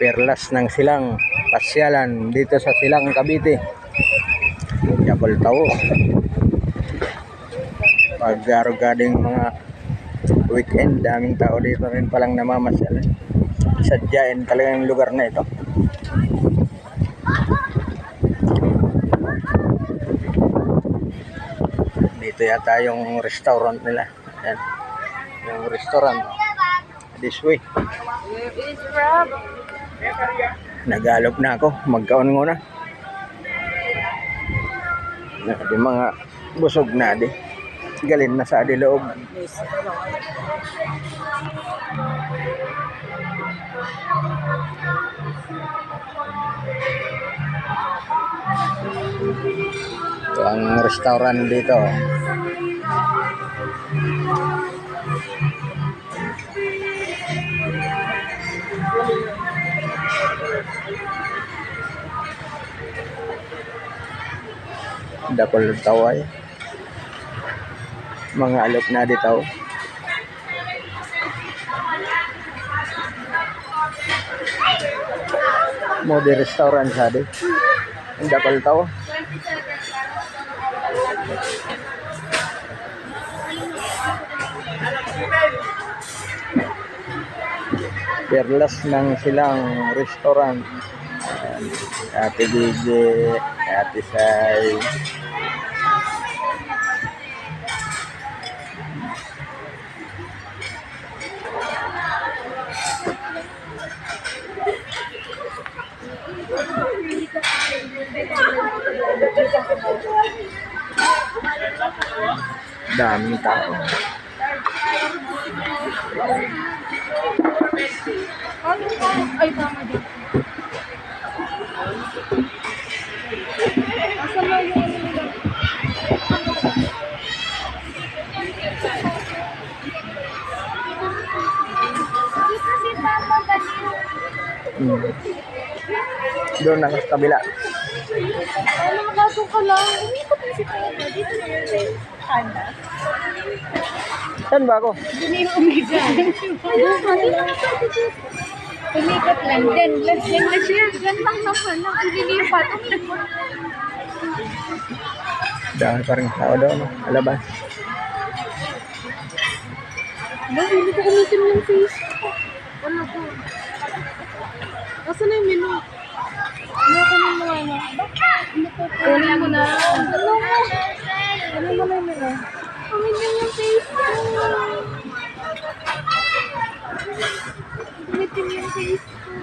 Perlas ng Silang, pasyalan dito sa Silang, Cavite. Double Tao. Pag regarding mga weekend, daming tao dito rin palang namamasyal. Sadyain talaga yung lugar na ito. Dito yata yung restaurant nila. Ayan. Yung restaurant. This way. Nagalop na ako. Magkaon muna. Yung mga busog na di. Galin na sa adiloob. Ito ang restaurant dito. Double Taway. Mga alok na dito. Mode restaurant sa di. Double Taway. Perlas ng Silang restaurant. Ate Gigi, Ate Sai. Daming tao. Ay, tama din. Asan na yung ano nila? Kasi tama Doon na sa kabila. ano, nakasok ka lang. Umikot na si Papa. Dito na yung panda. Saan ba ako? Hindi na umigan. Umikot lang din. Yan na siya. Yan lang naman. Ang lilipat. Umikot. Dahil pa rin tao doon. Alabas. Ba, hindi ko umitin yung face. Ano po? Asan na yung menu? Ano ko na yung ano? Kunin mo na. Ano mo? Ano mo na yung menu? Umitin yung face ko. Umitin yung face ko.